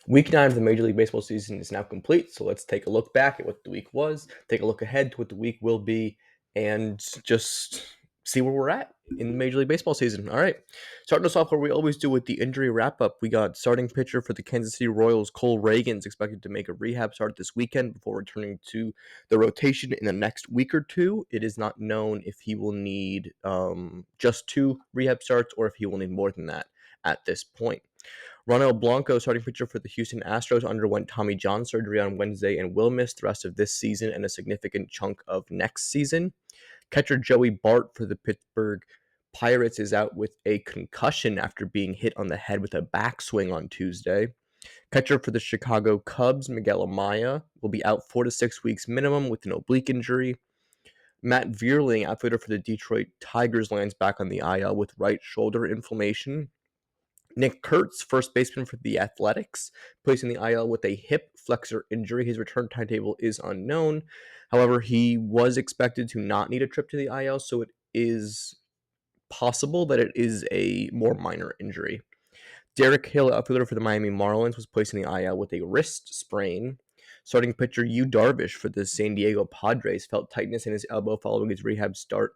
Week 9 of the Major League Baseball season is now complete, so let's take a look back at what the week was, take a look ahead to what the week will be, and just see where we're at in the Major League Baseball season. All right, starting us off where we always do with the injury wrap-up. We got starting pitcher for the Kansas City Royals, Cole Reagan's expected to make a rehab start this weekend before returning to the rotation in the next week or two. It is not known if he will need just 2 rehab starts or if he will need more than that at this point. Ronel Blanco, starting pitcher for the Houston Astros, underwent Tommy John surgery on Wednesday and will miss the rest of this season and a significant chunk of next season. Catcher Joey Bart for the Pittsburgh Pirates is out with a concussion after being hit on the head with a backswing on Tuesday. Catcher for the Chicago Cubs, Miguel Amaya, will be out 4 to 6 weeks minimum with an oblique injury. Matt Vierling, outfielder for the Detroit Tigers, lands back on the IL with right shoulder inflammation. Nick Kurtz, first baseman for the Athletics, placed in the IL with a hip flexor injury. His return timetable is unknown. However, he was expected to not need a trip to the IL, so it is possible that it is a more minor injury. Derek Hill, outfielder for the Miami Marlins, was placed in the IL with a wrist sprain. Starting pitcher Yu Darvish for the San Diego Padres felt tightness in his elbow following his rehab start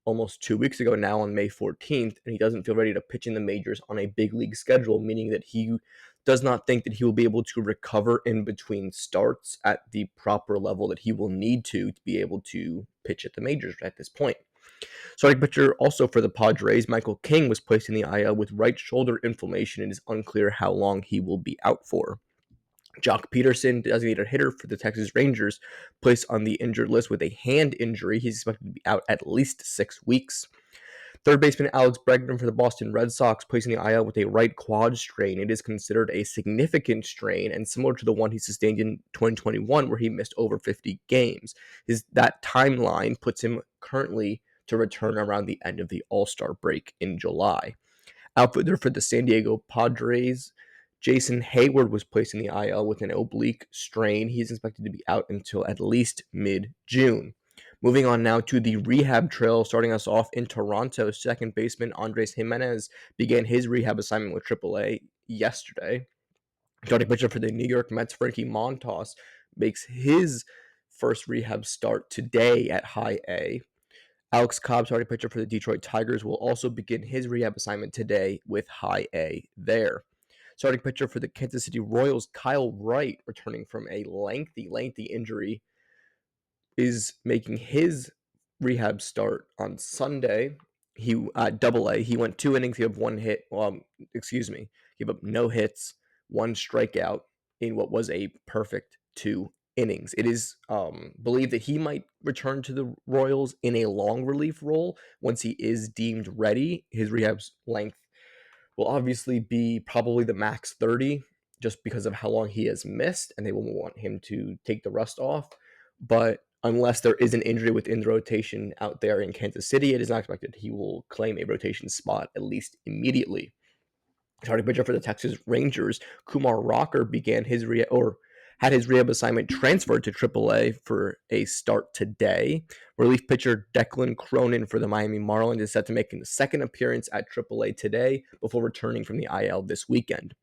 almost 2 weeks ago now on May 14th, and he doesn't feel ready to pitch in the majors on a big league schedule, meaning that he does not think that he will be able to recover in between starts at the proper level that he will need to be able to pitch at the majors at this point. Starting pitcher also for the Padres, Michael King, was placed in the IL with right shoulder inflammation. It is unclear how long he will be out for. Jock Peterson, designated hitter for the Texas Rangers, placed on the injured list with a hand injury. He's expected to be out at least 6 weeks. Third baseman Alex Bregman for the Boston Red Sox, placed in the IL with a right quad strain. It is considered a significant strain and similar to the one he sustained in 2021, where he missed over 50 games. That timeline puts him currently to return around the end of the All-Star break in July. Outfielder for the San Diego Padres, Jason Hayward, was placed in the IL with an oblique strain. He is expected to be out until at least mid-June. Moving on now to the rehab trail, starting us off in Toronto, second baseman Andres Jimenez began his rehab assignment with AAA yesterday. Starting pitcher for the New York Mets, Frankie Montas, makes his first rehab start today at High A. Alex Cobb, starting pitcher for the Detroit Tigers, will also begin his rehab assignment today with High A there. Starting pitcher for the Kansas City Royals, Kyle Wright, returning from a lengthy injury, is making his rehab start on Sunday. He Double A. He went 2 innings. He had one hit. Gave up no hits, one strikeout in what was a perfect 2 innings. It is believed that he might return to the Royals in a long relief role once he is deemed ready. His rehab's length will obviously be probably the max 30 just because of how long he has missed, and they will want him to take the rust off. But unless there is an injury within the rotation out there in Kansas City, it is not expected he will claim a rotation spot at least immediately. Starting pitcher for the Texas Rangers, Kumar Rocker had his rehab assignment transferred to AAA for a start today. Relief pitcher Declan Cronin for the Miami Marlins is set to make a second appearance at AAA today before returning from the IL this weekend.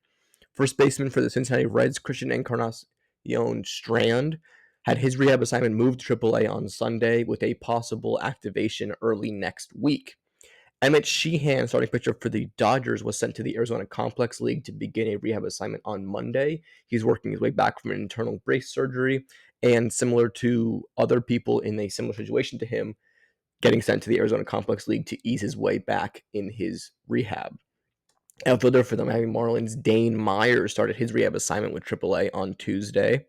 First baseman for the Cincinnati Reds, Christian Encarnacion Strand, had his rehab assignment moved to AAA on Sunday with a possible activation early next week. Emmett Sheehan, starting pitcher for the Dodgers, was sent to the Arizona Complex League to begin a rehab assignment on Monday. He's working his way back from an internal brace surgery, and similar to other people in a similar situation to him, getting sent to the Arizona Complex League to ease his way back in his rehab. Outfielder for the Miami Marlins, Dane Myers, started his rehab assignment with AAA on Tuesday.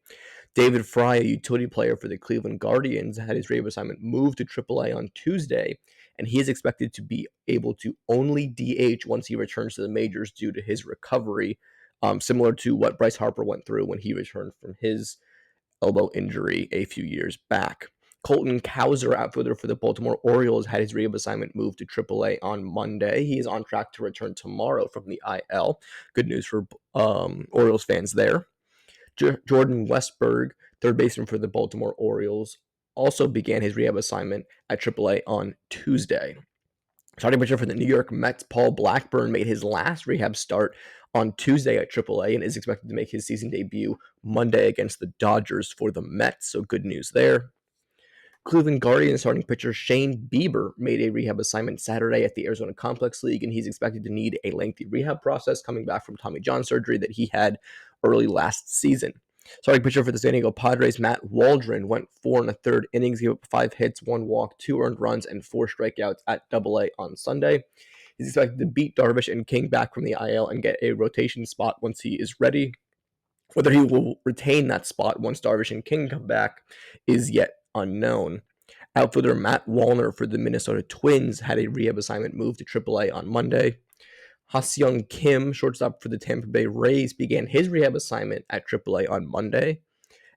David Fry, a utility player for the Cleveland Guardians, had his rehab assignment moved to AAA on Tuesday, and he is expected to be able to only DH once he returns to the majors due to his recovery, similar to what Bryce Harper went through when he returned from his elbow injury a few years back. Colton Cowser, outfielder for the Baltimore Orioles, had his rehab assignment moved to AAA on Monday. He is on track to return tomorrow from the IL. Good news for Orioles fans there. Jordan Westberg, third baseman for the Baltimore Orioles, also began his rehab assignment at AAA on Tuesday. Starting pitcher for the New York Mets, Paul Blackburn, made his last rehab start on Tuesday at AAA and is expected to make his season debut Monday against the Dodgers for the Mets. So good news there. Cleveland Guardians starting pitcher Shane Bieber made a rehab assignment Saturday at the Arizona Complex League, and he's expected to need a lengthy rehab process coming back from Tommy John surgery that he had early last season. Starting pitcher for the San Diego Padres, Matt Waldron, went 4 1/3 innings, gave up 5 hits, 1 walk, 2 earned runs, and 4 strikeouts at Double-A on Sunday. He's expected to beat Darvish and King back from the IL and get a rotation spot once he is ready. Whether he will retain that spot once Darvish and King come back is yet unknown. Outfielder Matt Wallner for the Minnesota Twins had a rehab assignment moved to AAA on Monday. Ha-Seong Kim, shortstop for the Tampa Bay Rays, began his rehab assignment at AAA on Monday.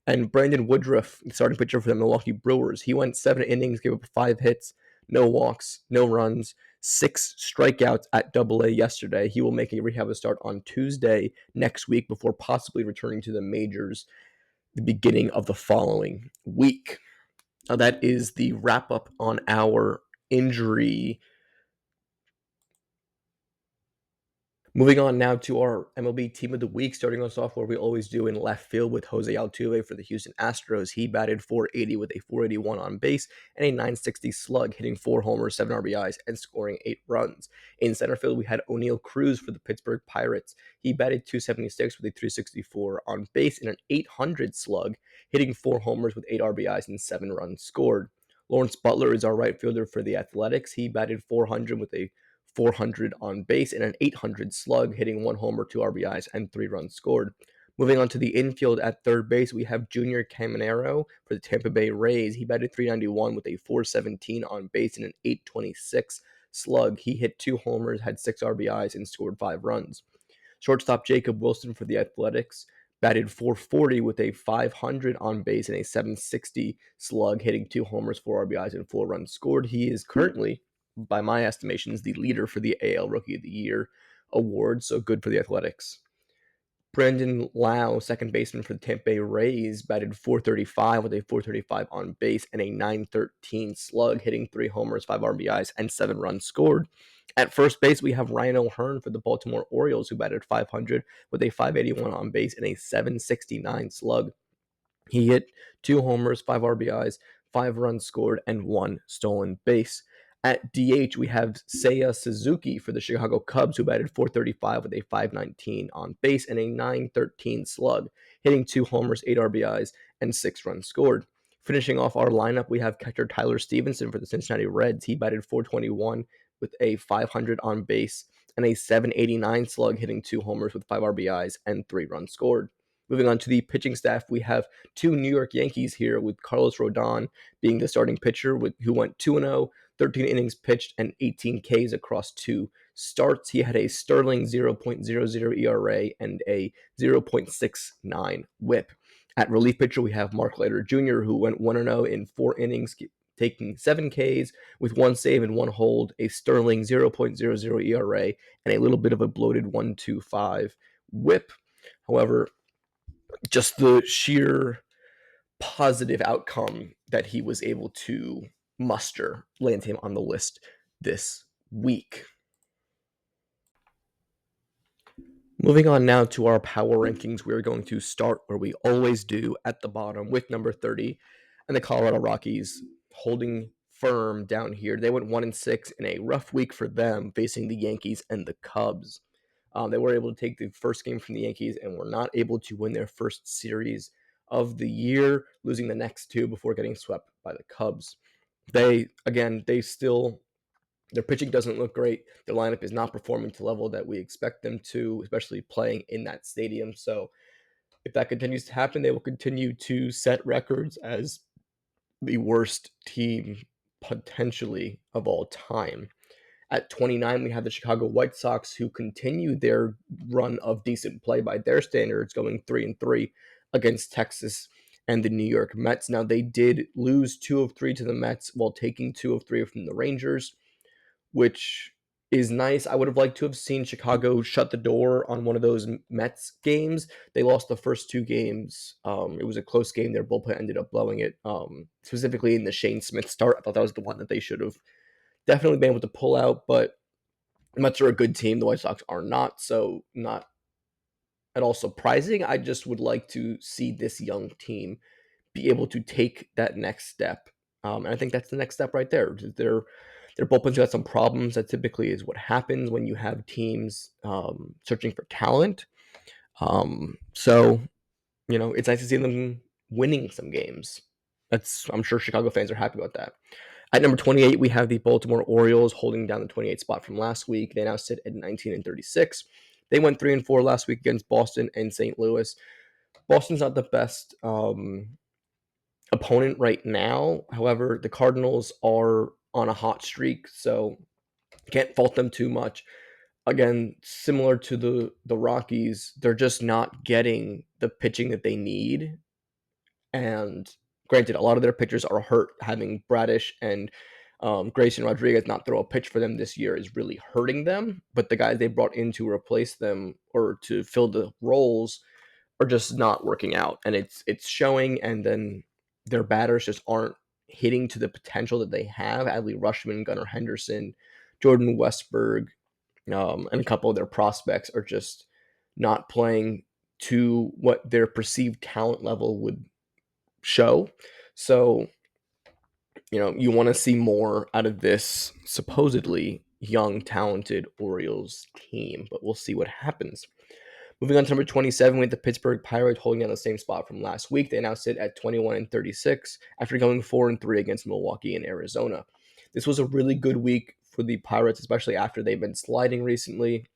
And Brandon Woodruff, starting pitcher for the Milwaukee Brewers, he went 7 innings, gave up 5 hits, no walks, no runs, 6 strikeouts at Double-A yesterday. He will make a rehab start on Tuesday next week before possibly returning to the majors the beginning of the following week. Now, that is the wrap up on our injury. Moving on now to our MLB Team of the Week, starting us off where we always do in left field with Jose Altuve for the Houston Astros. He batted .480 with a .481 on base and a .960 slug, hitting 4 homers, 7 RBIs, and scoring 8 runs. In center field, we had O'Neal Cruz for the Pittsburgh Pirates. He batted .276 with a .364 on base and an .800 slug, hitting 4 homers with 8 RBIs and 7 runs scored. Lawrence Butler is our right fielder for the Athletics. He batted .400 with a .400 on base and an .800 slug, hitting 1 homer, 2 RBIs, and 3 runs scored. Moving on to the infield at third base, we have Junior Caminero for the Tampa Bay Rays. He batted .391 with a .417 on base and an .826 slug. He hit 2 homers, had 6 RBIs, and scored 5 runs. Shortstop Jacob Wilson for the Athletics batted .440 with a .500 on base and a .760 slug, hitting 2 homers, 4 RBIs, and 4 runs scored. He is currently, by my estimations, the leader for the AL Rookie of the Year award, so good for the Athletics. Brandon Lau, second baseman for the Tampa Bay Rays, batted .435 with a .435 on base and a .913 slug, hitting 3 homers, 5 RBIs, and 7 runs scored. At first base, we have Ryan O'Hearn for the Baltimore Orioles, who batted .500 with a .581 on base and a .769 slug. He hit 2 homers, 5 RBIs, 5 runs scored, and 1 stolen base. At DH, we have Seiya Suzuki for the Chicago Cubs, who batted .435 with a .519 on base and a .913 slug, hitting 2 homers, 8 RBIs, and 6 runs scored. Finishing off our lineup, we have catcher Tyler Stevenson for the Cincinnati Reds. He batted .421 with a .500 on base and a .789 slug, hitting 2 homers with 5 RBIs and 3 runs scored. Moving on to the pitching staff, we have 2 New York Yankees here, with Carlos Rodon being the starting pitcher, who went 2-0, 13 innings pitched, and 18 Ks across 2 starts. He had a sterling 0.00 ERA and a 0.69 whip. At relief pitcher, we have Mark Leiter Jr., who went 1-0 in 4 innings, taking 7 Ks with 1 save and 1 hold, a sterling 0.00 ERA, and a little bit of a bloated 1.25 whip. However, just the sheer positive outcome that he was able to muster lands him on the list this week. Moving on now to our power rankings, we are going to start where we always do, at the bottom with number 30 and the Colorado Rockies holding firm down here. They went 1-6 in a rough week for them, facing the Yankees and the Cubs. They were able to take the first game from the Yankees and were not able to win their first series of the year, losing the next 2 before getting swept by the Cubs. Their pitching doesn't look great. Their lineup is not performing to the level that we expect them to, especially playing in that stadium. So if that continues to happen, they will continue to set records as the worst team potentially of all time. At 29, we have the Chicago White Sox, who continue their run of decent play by their standards, going 3-3 against Texas and the New York Mets. Now, they did lose 2 of 3 to the Mets while taking 2 of 3 from the Rangers, which is nice. I would have liked to have seen Chicago shut the door on one of those Mets games. They lost the first 2 games. It was a close game. Their bullpen ended up blowing it, specifically in the Shane Smith start. I thought that was the one that they should have definitely been able to pull out, but the Mets are a good team. The White Sox are not, so not at all surprising. I just would like to see this young team be able to take that next step. And I think that's the next step right there. Their bullpen's got some problems. That typically is what happens when you have teams searching for talent. So it's nice to see them winning some games. I'm sure Chicago fans are happy about that. At number 28, we have the Baltimore Orioles holding down the 28th spot from last week. They now sit at 19 and 36. They went 3-4 last week against Boston and St. Louis. Boston's not the best opponent right now. However, the Cardinals are on a hot streak, so can't fault them too much. Again, similar to the Rockies, they're just not getting the pitching that they need. And granted, a lot of their pitchers are hurt. Having Bradish and Grayson Rodriguez not throw a pitch for them this year is really hurting them. But the guys they brought in to replace them or to fill the roles are just not working out, and it's showing. And then their batters just aren't hitting to the potential that they have. Adley Rutschman, Gunnar Henderson, Jordan Westberg, and a couple of their prospects are just not playing to what their perceived talent level would show. So, you want to see more out of this supposedly young, talented Orioles team, but we'll see what happens. Moving on to number 27, we have the Pittsburgh Pirates holding down the same spot from last week. They now sit at 21 and 36 after going 4-3 against Milwaukee and Arizona. This was a really good week for the Pirates, especially after they've been sliding recently.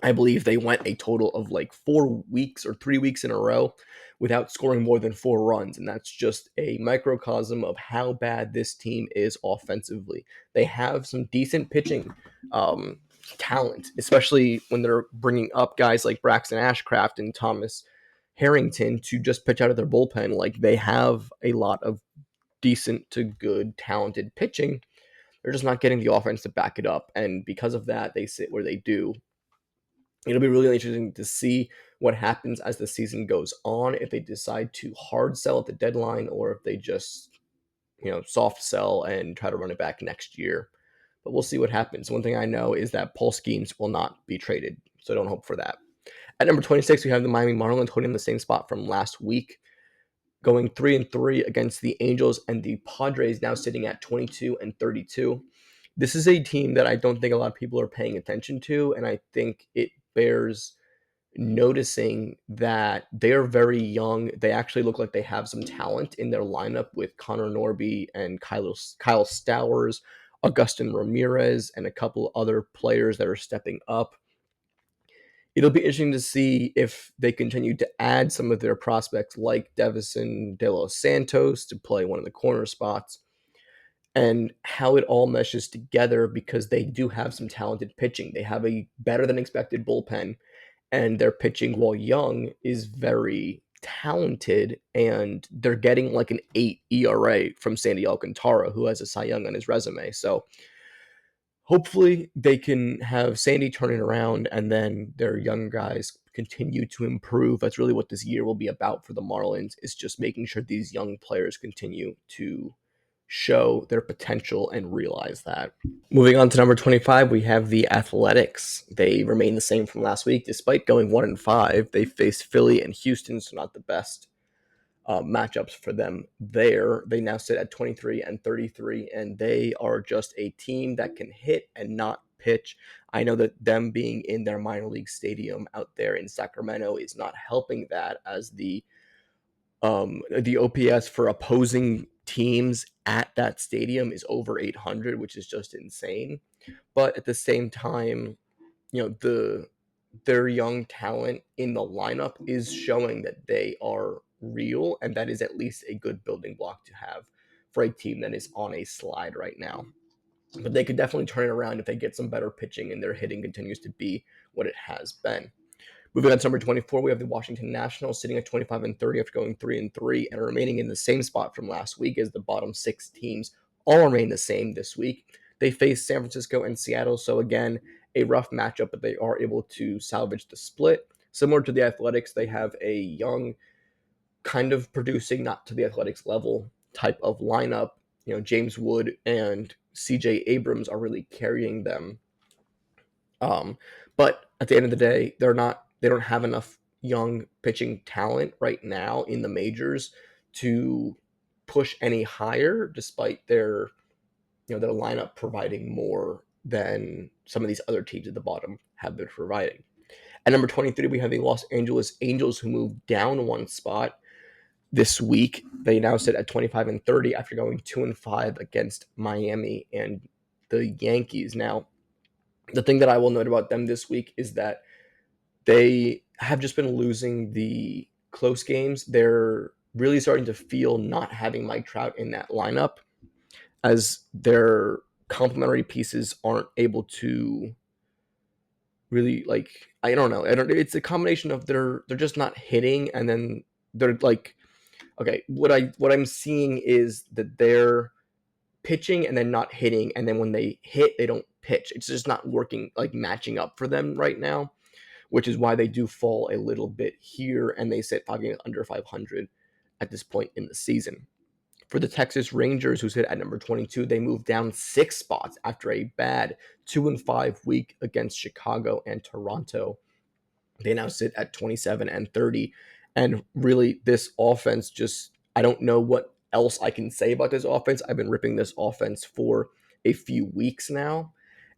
I believe they went a total of like 4 weeks or 3 weeks in a row without scoring more than 4 runs. And that's just a microcosm of how bad this team is offensively. They have some decent pitching talent, especially when they're bringing up guys like Braxton Ashcraft and Thomas Harrington to just pitch out of their bullpen. Like, they have a lot of decent to good, talented pitching. They're just not getting the offense to back it up. And because of that, they sit where they do. It'll be really interesting to see what happens as the season goes on, if they decide to hard sell at the deadline or if they just, soft sell and try to run it back next year. But we'll see what happens. One thing I know is that Paul Skeens will not be traded, so don't hope for that. At number 26, we have the Miami Marlins holding the same spot from last week, going 3-3 against the Angels, and the Padres now sitting at 22 and 32. This is a team that I don't think a lot of people are paying attention to, and I think it bears noticing that they're very young. They actually look like they have some talent in their lineup with Connor Norby and Kyle Stowers, Augustin Ramirez, and a couple other players that are stepping up. It'll be interesting to see if they continue to add some of their prospects like Devison De Los Santos to play one of the corner spots, and how it all meshes together, because they do have some talented pitching. They have a better than expected bullpen, and their pitching, while young, is very talented, and they're getting like an 8 ERA from Sandy Alcantara, who has a Cy Young on his resume. So hopefully they can have Sandy turn it around, and then their young guys continue to improve. That's really what this year will be about for the Marlins, is just making sure these young players continue to show their potential and realize that. Moving on to number 25, we have the Athletics. They remain the same from last week. Despite going 1-5, they faced Philly and Houston, so not the best matchups for them there. They now sit at 23 and 33, and they are just a team that can hit and not pitch. I know that them being in their minor league stadium out there in Sacramento is not helping that, as the OPS for opposing teams at that stadium is over 800, which is just insane. But at the same time, their young talent in the lineup is showing that they are real, and that is at least a good building block to have for a team that is on a slide right now. But they could definitely turn it around if they get some better pitching and their hitting continues to be what it has been. Moving on to number 24, we have the Washington Nationals sitting at 25 and 30 after going 3-3 and remaining in the same spot from last week, as the bottom 6 teams all remain the same this week. They face San Francisco and Seattle, so again, a rough matchup, but they are able to salvage the split. Similar to the Athletics, they have a young, kind of producing, not to the Athletics level type of lineup. James Wood and CJ Abrams are really carrying them. But at the end of the day, they don't have enough young pitching talent right now in the majors to push any higher, despite their lineup providing more than some of these other teams at the bottom have been providing. At number 23, we have the Los Angeles Angels, who moved down one spot this week. They now sit at 25-30 after going 2-5 against Miami and the Yankees. Now, the thing that I will note about them this week is that they have just been losing the close games. They're really starting to feel not having Mike Trout in that lineup, as their complementary pieces aren't able to really, like, I don't know. It's a combination of they're just not hitting, and then they're like, okay, what I'm seeing is that they're pitching and then not hitting, and then when they hit, they don't pitch. It's just not working, like matching up for them right now, which is why they do fall a little bit here, and they sit 5 games under 500 at this point in the season. For the Texas Rangers, who sit at number 22, they moved down 6 spots after a bad 2-5 week against Chicago and Toronto. They now sit at 27-30. And really, this offense just, I don't know what else I can say about this offense. I've been ripping this offense for a few weeks now,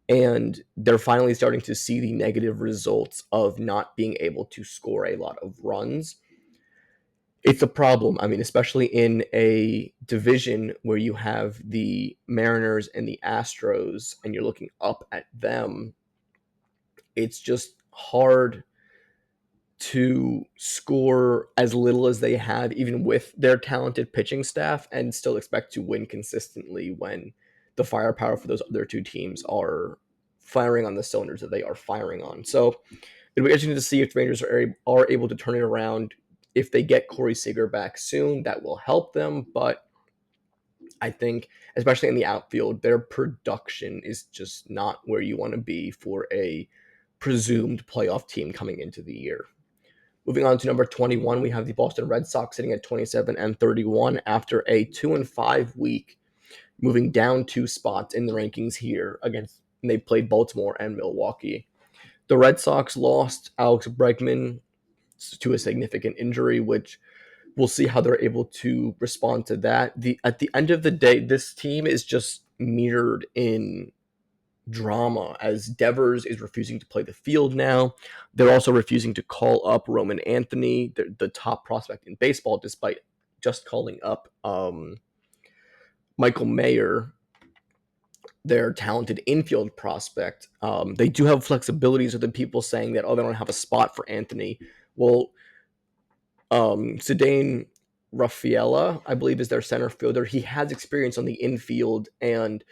and they're finally starting to see the negative results of not being able to score a lot of runs. It's a problem. I mean, especially in a division where you have the Mariners and the Astros, and you're looking up at them. It's just hard to score as little as they have, even with their talented pitching staff, and still expect to win consistently when the firepower for those other two teams are firing on the cylinders that they are firing on. So it'll be interesting to see if the Rangers are able to turn it around. If they get Corey Seager back soon, that will help them. But I think, especially in the outfield, their production is just not where you want to be for a presumed playoff team coming into the year. Moving on to number 21, we have the Boston Red Sox sitting at 27-31 after a 2-5 week, moving down 2 spots in the rankings here against. And they played Baltimore and Milwaukee. The Red Sox lost Alex Bregman to a significant injury, which we'll see how they're able to respond to that. At the end of the day, this team is just mirrored in drama, as Devers is refusing to play the field now. They're also refusing to call up Roman Anthony, the top prospect in baseball, despite just calling up Michael Mayer, their talented infield prospect. They do have flexibilities with the people saying that, oh, they don't have a spot for Anthony. Well, Cedane Rafaela, I believe, is their center fielder. He has experience on the infield, and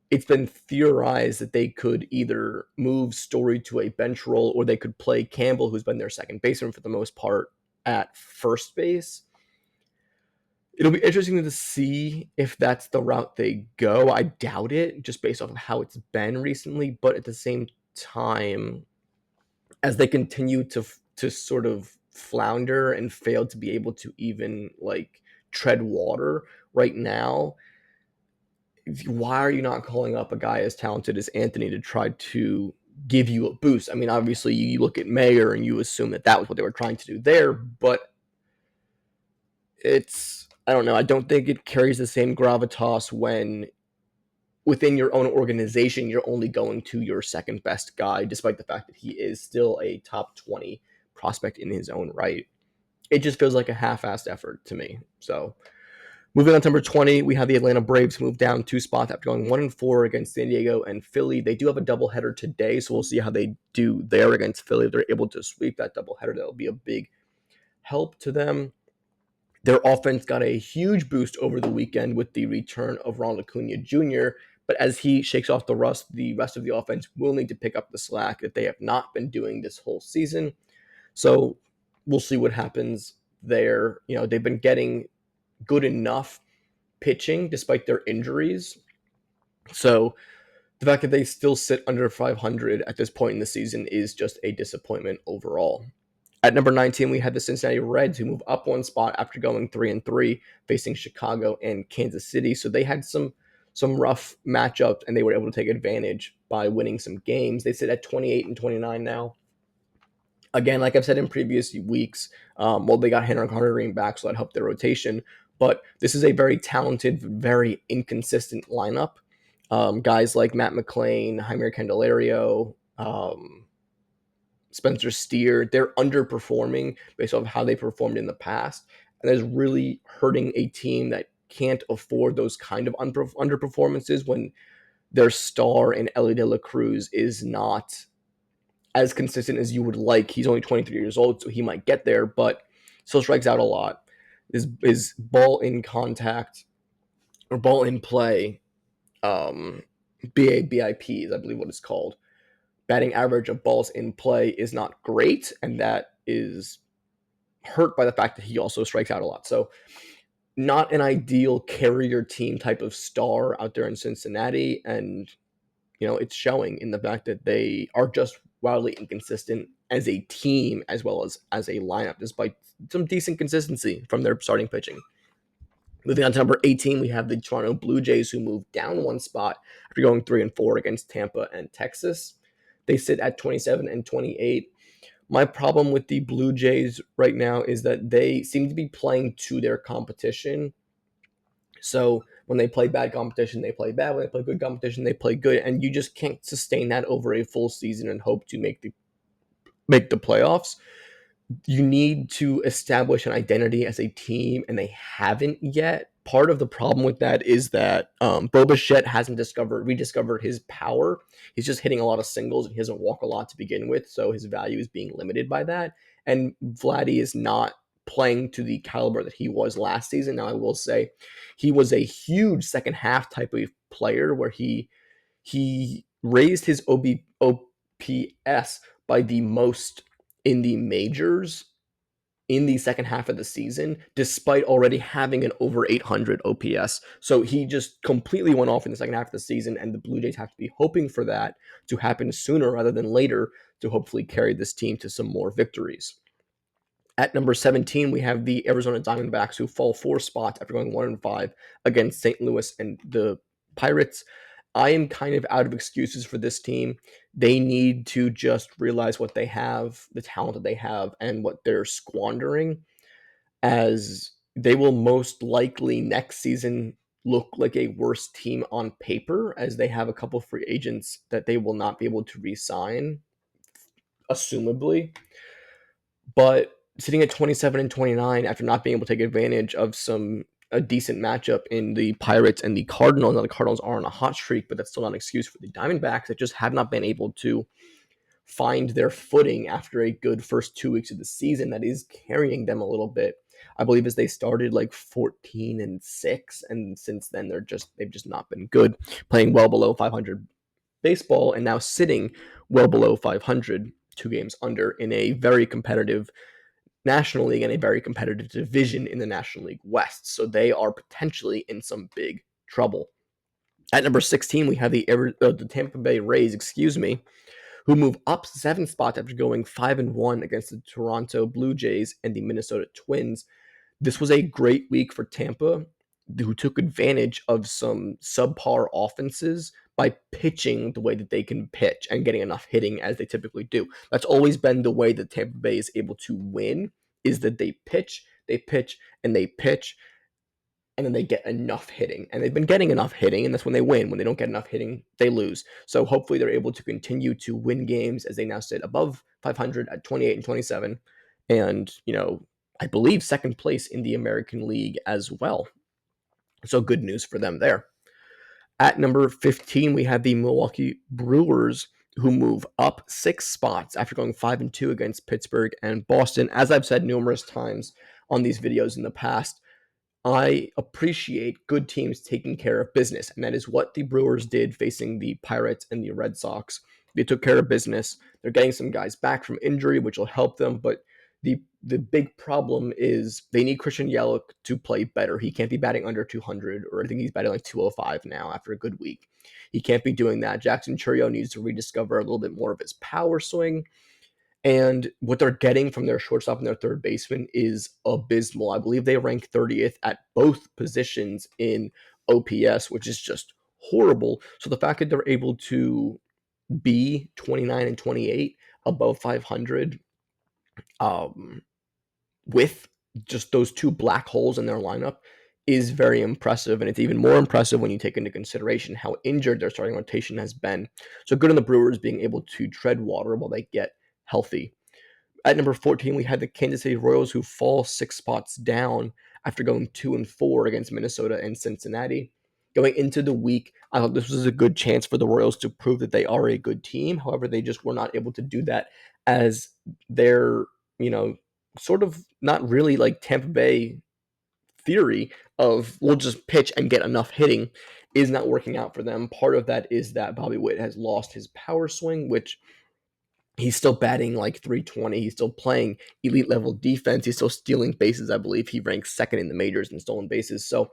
it's been theorized that they could either move Story to a bench role, or they could play Campbell, who's been their second baseman for the most part, at first base. It'll be interesting to see if that's the route they go. I doubt it, just based off of how it's been recently. But at the same time, as they continue to sort of flounder and fail to be able to even like tread water right now, why are you not calling up a guy as talented as Anthony to try to give you a boost? I mean, obviously you look at Mayer and you assume that was what they were trying to do there, but I don't know. I don't think it carries the same gravitas when within your own organization, you're only going to your second best guy, despite the fact that he is still a top 20 prospect in his own right. It just feels like a half-assed effort to me. So moving on to number 20, we have the Atlanta Braves, who moved down 2 spots after going 1-4 against San Diego and Philly. They do have a doubleheader today, so we'll see how they do there against Philly. If they're able to sweep that doubleheader, that'll be a big help to them. Their offense got a huge boost over the weekend with the return of Ronald Acuna Jr., but as he shakes off the rest of the offense will need to pick up the slack that they have not been doing this whole season. So we'll see what happens there. They've been getting good enough pitching despite their injuries. So the fact that they still sit under 500 at this point in the season is just a disappointment overall. At number 19, we had the Cincinnati Reds, who move up 1 spot after going 3-3, facing Chicago and Kansas City. So they had some rough matchups, and they were able to take advantage by winning some games. They sit at 28-29 now Again, like I've said in previous weeks, well, they got Henry Hunter Green back, so that helped their rotation. But this is a very talented, very inconsistent lineup. Guys like Matt McClain, Jaime Candelario, Spencer Steer, they're underperforming based off how they performed in the past. And that's really hurting a team that can't afford those kind of underperformances when their star in Ellie De La Cruz is not as consistent as you would like. He's only 23 years old, so he might get there, but still strikes out a lot. His ball in contact or ball in play, BABIP is I believe what it's called. Batting average of balls in play is not great, and that is hurt by the fact that he also strikes out a lot. So not an ideal carrier team type of star out there in Cincinnati, and it's showing in the fact that they are just wildly inconsistent as a team as well as a lineup, despite some decent consistency from their starting pitching. Moving on to number 18, we have the Toronto Blue Jays, who moved down one spot after going 3-4 against Tampa and Texas. They sit at 27 and 28. My problem with the Blue Jays right now is that they seem to be playing to their competition. So when they play bad competition, they play bad. When they play good competition, they play good. And you just can't sustain that over a full season and hope to make the playoffs. You need to establish an identity as a team, and they haven't yet. Part of the problem with that is that Bo Bichette hasn't rediscovered his power. He's just hitting a lot of singles, and he doesn't walk a lot to begin with, so his value is being limited by that. And Vladdy is not playing to the caliber that he was last season. Now, I will say he was a huge second half type of player where he raised his OPS by the most in the majors in the second half of the season, despite already having an over 800 OPS. So he just completely went off in the second half of the season, and the Blue Jays have to be hoping for that to happen sooner rather than later to hopefully carry this team to some more victories. At number 17, we have the Arizona Diamondbacks, who fall 4 spots after going 1-5 against St. Louis and the Pirates. I am kind of out of excuses for this team. They need to just realize what they have, the talent that they have, and what they're squandering, as they will most likely next season look like a worse team on paper, as they have a couple free agents that they will not be able to re-sign, assumably. But sitting at 27 and 29 after not being able to take advantage of a decent matchup in the Pirates and the Cardinals. Now the Cardinals are on a hot streak, but that's still not an excuse for the Diamondbacks that just have not been able to find their footing after a good first 2 weeks of the season that is carrying them a little bit. I believe as they started like 14-6, and since then they've just not been good, playing well below 500 baseball, and now sitting well below 500, 2 games under in a very competitive National League and a very competitive division in the National League West. So they are potentially in some big trouble. At number 16, we have the Tampa Bay Rays, who move up 7 spots after going 5-1 against the Toronto Blue Jays and the Minnesota Twins. This was a great week for Tampa, who took advantage of some subpar offenses by pitching the way that they can pitch and getting enough hitting as they typically do. That's always been the way that Tampa Bay is able to win, is that they pitch, and they pitch, and then they get enough hitting. And they've been getting enough hitting, and that's when they win. When they don't get enough hitting, they lose. So hopefully they're able to continue to win games as they now sit above 500 at 28 and 27. And, I believe second place in the American League as well. So good news for them there. At number 15, we have the Milwaukee Brewers, who move up 6 spots after going 5-2 against Pittsburgh and Boston. As I've said numerous times on these videos in the past, I appreciate good teams taking care of business, and that is what the Brewers did facing the Pirates and the Red Sox. They took care of business. They're getting some guys back from injury, which will help them, but the big problem is they need Christian Yelich to play better. He can't be batting under 200, or I think he's batting like 205 now after a good week. He can't be doing that. Jackson Chourio needs to rediscover a little bit more of his power swing. And what they're getting from their shortstop and their third baseman is abysmal. I believe they rank 30th at both positions in OPS, which is just horrible. So the fact that they're able to be 29 and 28 above 500 um, with just those two black holes in their lineup is very impressive. And it's even more impressive when you take into consideration how injured their starting rotation has been. So good on the Brewers being able to tread water while they get healthy. At number 14, we had the Kansas City Royals, who fall 6 spots down after going 2-4 against Minnesota and Cincinnati. Going into the week, I thought this was a good chance for the Royals to prove that they are a good team. However, they just were not able to do that, as their, you know, sort of not really like Tampa Bay theory of we'll just pitch and get enough hitting is not working out for them. Part of that is that Bobby Witt has lost his power swing, which he's still batting like 320. He's still playing elite level defense. He's still stealing bases. I believe he ranks second in the majors in stolen bases. So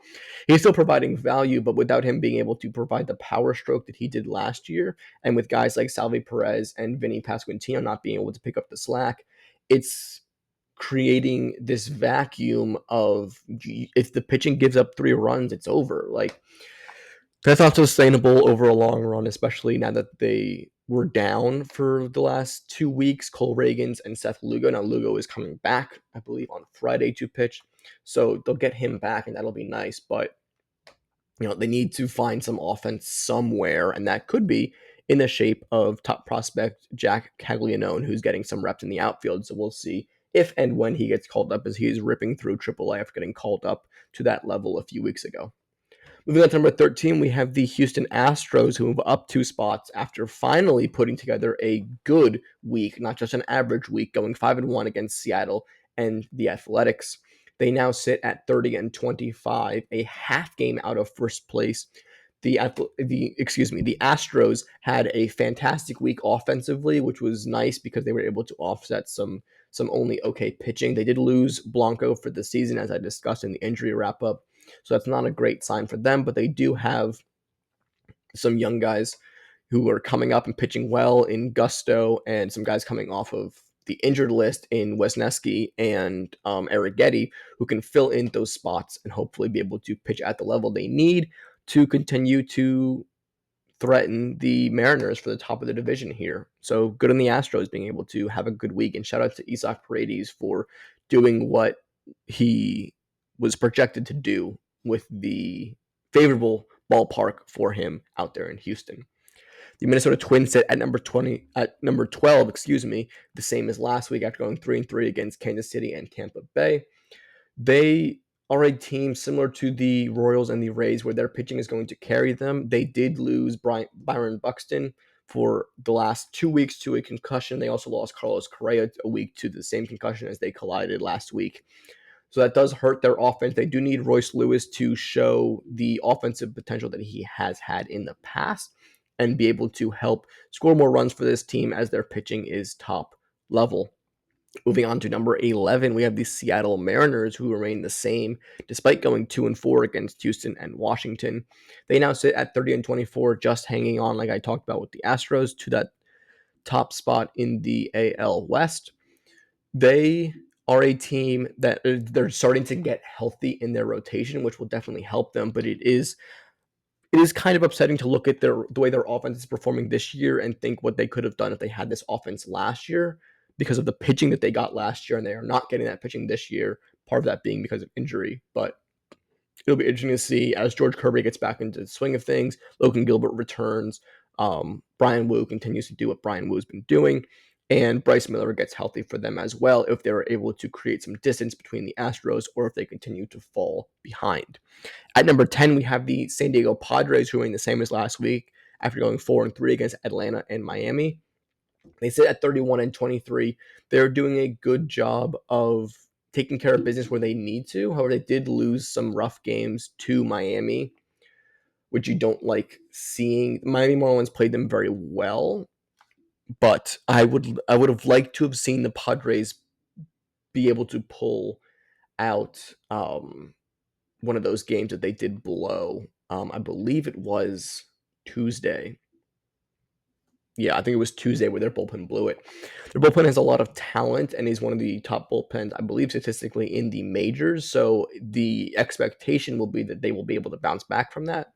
he's still providing value, but without him being able to provide the power stroke that he did last year, and with guys like Salvi Perez and Vinny Pasquantino not being able to pick up the slack, it's creating this vacuum of, if the pitching gives up 3 runs, it's over. Like, that's not sustainable over a long run, especially now that they were down for the last 2 weeks. Cole Reagans and Seth Lugo. Now Lugo is coming back, I believe, on Friday to pitch, so they'll get him back, and that'll be nice. But they need to find some offense somewhere, and that could be in the shape of top prospect Jack Caglianone, who's getting some reps in the outfield. So we'll see if and when he gets called up, as he is ripping through AAA after getting called up to that level a few weeks ago. Moving on to number 13, we have the Houston Astros, who move up 2 spots after finally putting together a good week, not just an average week, going 5-1 against Seattle and the Athletics. They now sit at 30-25, a half game out of first place. The Astros had a fantastic week offensively, which was nice because they were able to offset some only okay pitching. They did lose Blanco for the season, as I discussed in the injury wrap up. So that's not a great sign for them, but they do have some young guys who are coming up and pitching well in Gusto, and some guys coming off of the injured list in Wesneski and Eric Getty, who can fill in those spots and hopefully be able to pitch at the level they need to continue to threaten the Mariners for the top of the division here. So good on the Astros being able to have a good week, and shout out to Isaac Paredes for doing what he was projected to do with the favorable ballpark for him out there in Houston. The Minnesota Twins sit at number 12, the same as last week after going 3-3 against Kansas City and Tampa Bay. They are a team similar to the Royals and the Rays, where their pitching is going to carry them. They did lose Byron Buxton for the last 2 weeks to a concussion. They also lost Carlos Correa a week to the same concussion as they collided last week. So that does hurt their offense. They do need Royce Lewis to show the offensive potential that he has had in the past and be able to help score more runs for this team, as their pitching is top level. Moving on to number 11, we have the Seattle Mariners, who remain the same despite going 2-4 against Houston and Washington. They now sit at 30-24, just hanging on, like I talked about with the Astros, to that top spot in the AL West. They are a team that they're starting to get healthy in their rotation, which will definitely help them, but it is kind of upsetting to look at the way their offense is performing this year and think what they could have done if they had this offense last year, because of the pitching that they got last year, and they are not getting that pitching this year. Part of that being because of injury, but it'll be interesting to see as George Kirby gets back into the swing of things. Logan Gilbert returns. Brian Wu continues to do what Brian Wu's been doing, and Bryce Miller gets healthy for them as well, if they're able to create some distance between the Astros or if they continue to fall behind. At number 10, we have the San Diego Padres, who remain the same as last week after going 4-3 against Atlanta and Miami. They sit at 31-23. They're doing a good job of taking care of business where they need to. However, they did lose some rough games to Miami, which you don't like seeing. Miami Marlins played them very well, but I would have liked to have seen the Padres be able to pull out one of those games that they did blow. I believe it was Tuesday. Yeah, I think it was Tuesday where their bullpen blew it. Their bullpen has a lot of talent and is one of the top bullpens, I believe, statistically in the majors. So the expectation will be that they will be able to bounce back from that.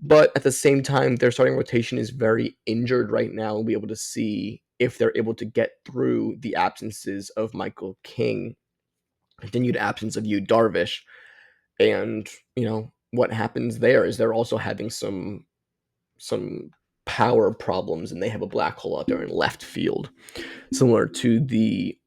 But at the same time, their starting rotation is very injured right now. We'll be able to see if they're able to get through the absences of Michael King, continued absence of Yu Darvish, and what happens there is they're also having some power problems, and they have a black hole out there in left field, similar to the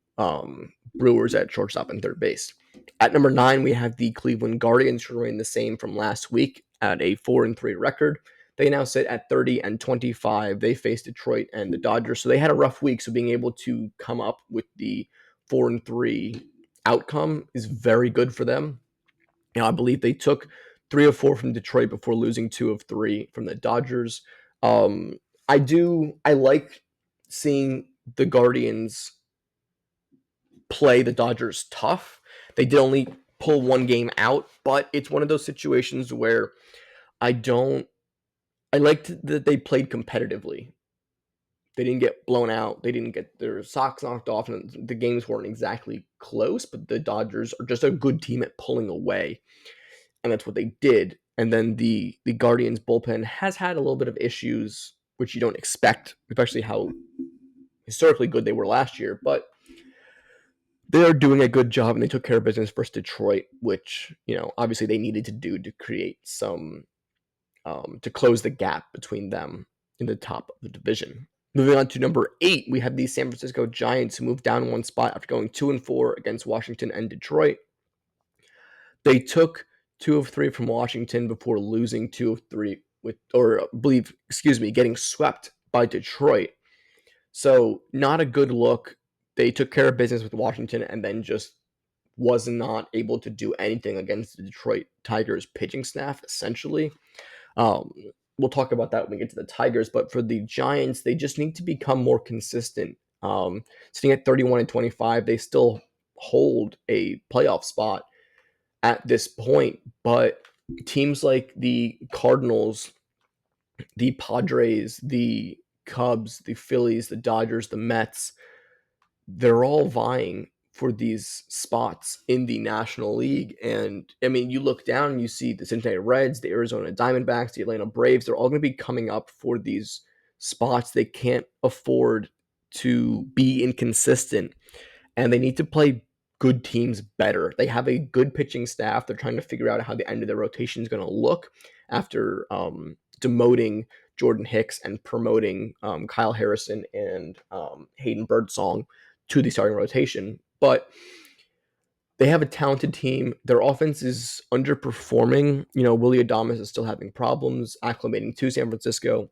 Brewers at shortstop and third base. At number 9, we have the Cleveland Guardians, who remain the same from last week at a 4-3 record. They now sit at 30-25. They face Detroit and the Dodgers, so they had a rough week. So being able to come up with the 4-3 outcome is very good for them. I believe they took 3 of 4 from Detroit before losing 2 of 3 from the Dodgers. I like seeing the Guardians play the Dodgers tough. They did only pull one game out, but it's one of those situations where I liked that they played competitively. They didn't get blown out. They didn't get their socks knocked off, and the games weren't exactly close, but the Dodgers are just a good team at pulling away, and that's what they did. And then the Guardians bullpen has had a little bit of issues, which you don't expect, especially how historically good they were last year, but they're doing a good job, and they took care of business versus Detroit, which, obviously they needed to do to create some, to close the gap between them in the top of the division. Moving on to number 8, we have the San Francisco Giants, who moved down one spot after going 2-4 against Washington and Detroit. They took 2 of 3 from Washington before losing 2 of 3 getting swept by Detroit. So not a good look. They took care of business with Washington and then just was not able to do anything against the Detroit Tigers pitching staff, essentially. We'll talk about that when we get to the Tigers, but for the Giants, they just need to become more consistent. Sitting at 31-25, they still hold a playoff spot at this point, but teams like the Cardinals, the Padres, the Cubs, the Phillies, the Dodgers, the Mets, they're all vying for these spots in the National League. And I mean, you look down and you see the Cincinnati Reds, the Arizona Diamondbacks, the Atlanta Braves, they're all going to be coming up for these spots. They can't afford to be inconsistent, and they need to play good teams better. They have a good pitching staff. They're trying to figure out how the end of their rotation is going to look after demoting Jordan Hicks and promoting Kyle Harrison and Hayden Birdsong to the starting rotation. But they have a talented team. Their offense is underperforming. Willie Adames is still having problems acclimating to San Francisco.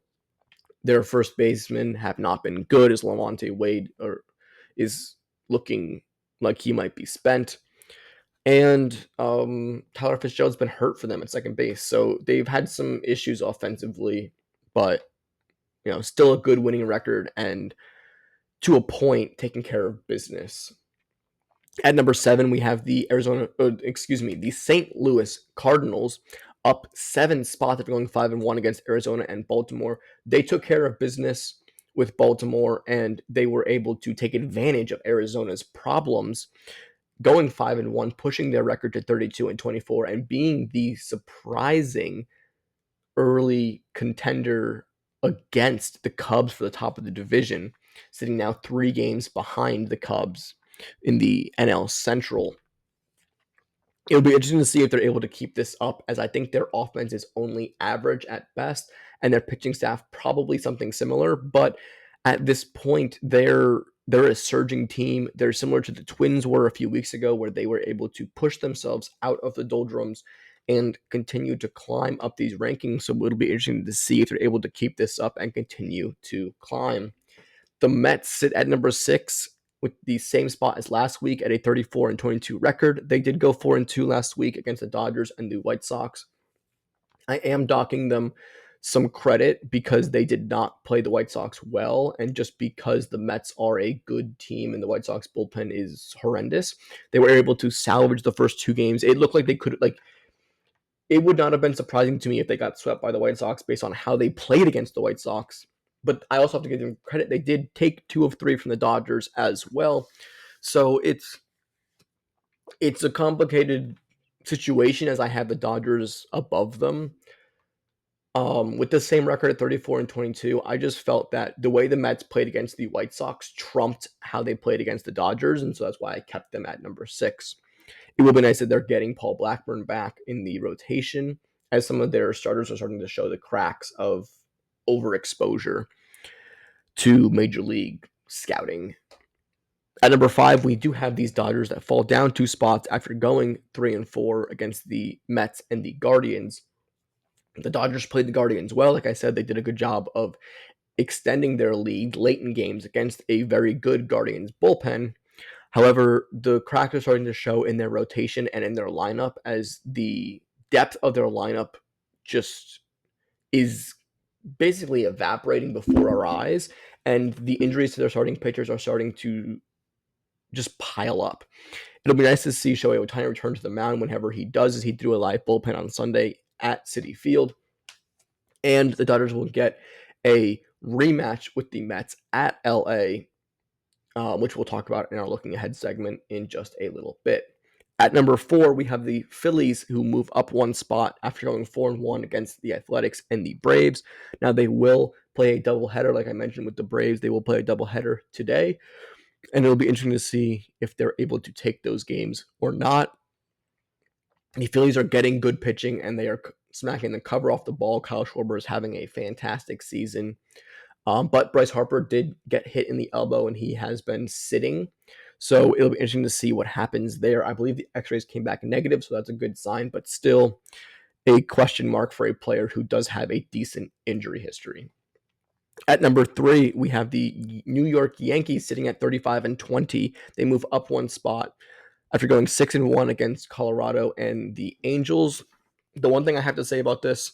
Their first basemen have not been good, as Lamonte Wade is looking like he might be spent. And Tyler Fitzgerald's been hurt for them at second base. So they've had some issues offensively, but still a good winning record and to a point taking care of business. At number 7, we have the St. Louis Cardinals, up 7 spots after going 5-1 against Arizona and Baltimore. They took care of business with Baltimore, and they were able to take advantage of Arizona's problems, going 5-1, pushing their record to 32-24, and being the surprising early contender against the Cubs for the top of the division, sitting now 3 games behind the Cubs in the NL Central. It'll be interesting to see if they're able to keep this up, as I think their offense is only average at best, and their pitching staff probably something similar. But at this point, they're a surging team. They're similar to the Twins were a few weeks ago, where they were able to push themselves out of the doldrums and continue to climb up these rankings. So it'll be interesting to see if they're able to keep this up and continue to climb. The Mets sit at number 6 with the same spot as last week at a 34-22 record. They did go 4-2 last week against the Dodgers and the White Sox. I am docking them some credit because they did not play the White Sox well, and just because the Mets are a good team and the White Sox bullpen is horrendous, they were able to salvage the first 2 games. It looked like they could, it would not have been surprising to me if they got swept by the White Sox based on how they played against the White Sox. But I also have to give them credit. They did take 2 of 3 from the Dodgers as well. So it's a complicated situation, as I have the Dodgers above them. With the same record at 34-22, I just felt that the way the Mets played against the White Sox trumped how they played against the Dodgers, and so that's why I kept them at number 6. It will be nice that they're getting Paul Blackburn back in the rotation, as some of their starters are starting to show the cracks of overexposure to Major League scouting. At number 5, we do have these Dodgers that fall down 2 spots after going 3-4 against the Mets and the Guardians. The Dodgers played the Guardians well. Like I said, they did a good job of extending their lead late in games against a very good Guardians bullpen. However, the cracks are starting to show in their rotation and in their lineup, as the depth of their lineup just is basically evaporating before our eyes, and the injuries to their starting pitchers are starting to just pile up. It'll be nice to see Shohei Ohtani return to the mound whenever he does, as he threw a live bullpen on Sunday at Citi Field. And the Dodgers will get a rematch with the Mets at LA, which we'll talk about in our looking ahead segment in just a little bit. At number 4, we have the Phillies, who move up 1 spot after going 4-1 against the Athletics and the Braves. Now, they will play a doubleheader, like I mentioned with the Braves. They will play a doubleheader today, and it'll be interesting to see if they're able to take those games or not. The Phillies are getting good pitching, and they are smacking the cover off the ball. Kyle Schwarber is having a fantastic season. But Bryce Harper did get hit in the elbow, and he has been sitting. So it'll be interesting to see what happens there. I believe the x-rays came back negative, so that's a good sign, but still a question mark for a player who does have a decent injury history. At number 3, we have the New York Yankees sitting at 35-20. They move up 1 spot after going 6-1 against Colorado and the Angels. The one thing I have to say about this,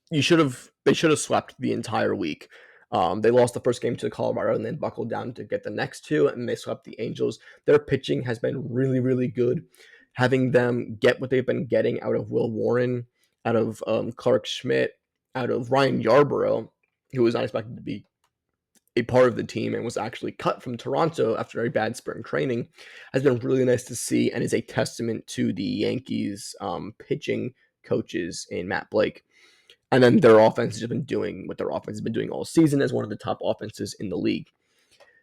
they should have swept the entire week. They lost the first game to Colorado and then buckled down to get the next 2, and they swept the Angels. Their pitching has been really, really good. Having them get what they've been getting out of Will Warren, out of Clark Schmidt, out of Ryan Yarbrough, who was not expected to be a part of the team and was actually cut from Toronto after a bad spring training, has been really nice to see, and is a testament to the Yankees pitching coaches in Matt Blake. And then their offense has been doing what their offense has been doing all season, as one of the top offenses in the league.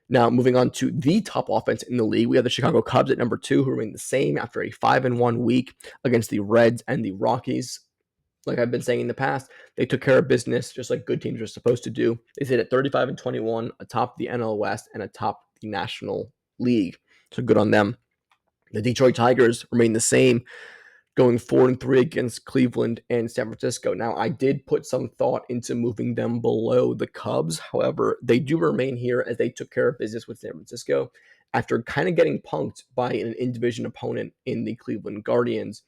Now, moving on to the top offense in the league, we have the Chicago Cubs at number 2, who remain the same after a 5-1 week against the Reds and the Rockies. Like I've been saying in the past, they took care of business just like good teams are supposed to do. They sit at 35-21, atop the NL West and atop the National League. So good on them. The Detroit Tigers remain the same, going 4-3 against Cleveland and San Francisco. Now, I did put some thought into moving them below the Cubs. However, they do remain here, as they took care of business with San Francisco after kind of getting punked by an in-division opponent in the Cleveland Guardians.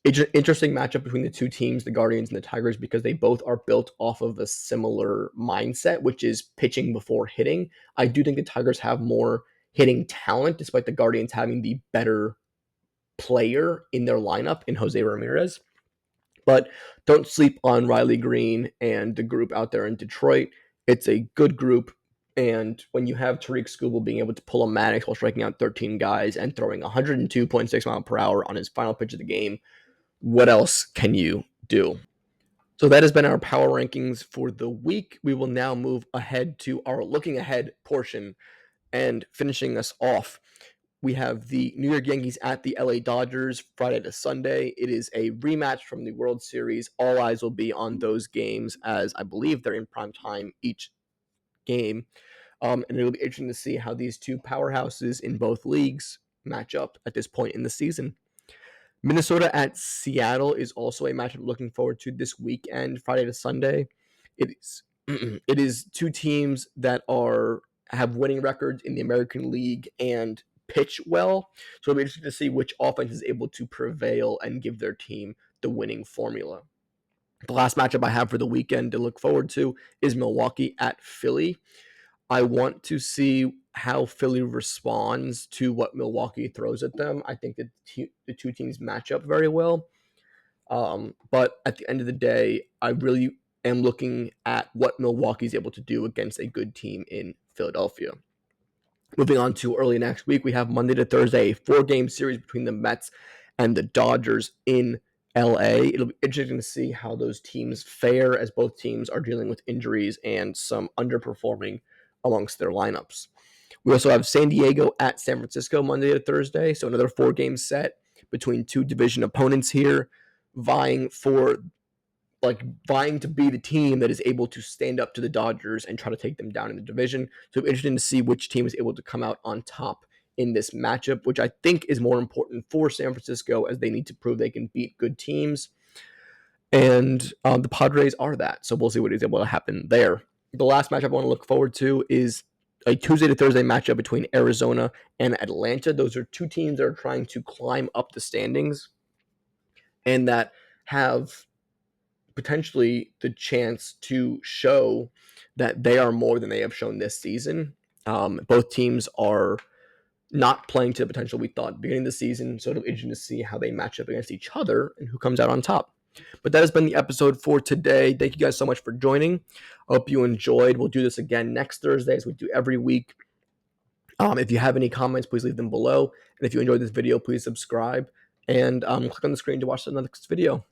It's an interesting matchup between the two teams, the Guardians and the Tigers, because they both are built off of a similar mindset, which is pitching before hitting. I do think the Tigers have more hitting talent, despite the Guardians having the better player in their lineup in Jose Ramirez. But don't sleep on Riley Green and the group out there in Detroit. It's a good group. And when you have Tariq Skubal being able to pull a Maddox while striking out 13 guys and throwing 102.6 mile per hour on his final pitch of the game, what else can you do? So that has been our power rankings for the week. We will now move ahead to our looking ahead portion, and finishing us off, we have the New York Yankees at the LA Dodgers Friday to Sunday. It is a rematch from the World Series. All eyes will be on those games, as I believe they're in prime time each game. And it'll be interesting to see how these two powerhouses in both leagues match up at this point in the season. Minnesota at Seattle is also a match I'm looking forward to this weekend, Friday to Sunday. It is it is two teams that have winning records in the American League and pitch well. So it'll be interesting to see which offense is able to prevail and give their team the winning formula. The last matchup I have for the weekend to look forward to is Milwaukee at Philly. I want to see how Philly responds to what Milwaukee throws at them. I think that the two teams match up very well. But at the end of the day, I really am looking at what Milwaukee is able to do against a good team in Philadelphia. Moving on to early next week, we have Monday to Thursday, a 4-game series between the Mets and the Dodgers in LA. It'll be interesting to see how those teams fare as both teams are dealing with injuries and some underperforming amongst their lineups. We also have San Diego at San Francisco Monday to Thursday, so another 4-game set between two division opponents here, vying to be the team that is able to stand up to the Dodgers and try to take them down in the division. So it's interesting to see which team is able to come out on top in this matchup, which I think is more important for San Francisco as they need to prove they can beat good teams. And the Padres are that. So we'll see what is able to happen there. The last matchup I want to look forward to is a Tuesday to Thursday matchup between Arizona and Atlanta. Those are two teams that are trying to climb up the standings and that have potentially the chance to show that they are more than they have shown this season. Both teams are not playing to the potential we thought at the beginning of the season, so it'll be interesting to see how they match up against each other and who comes out on top. But that has been the episode for today. Thank you guys so much for joining. I hope you enjoyed. We'll do this again next Thursday as we do every week. If you have any comments, please leave them below. And if you enjoyed this video, please subscribe and click on the screen to watch the next video.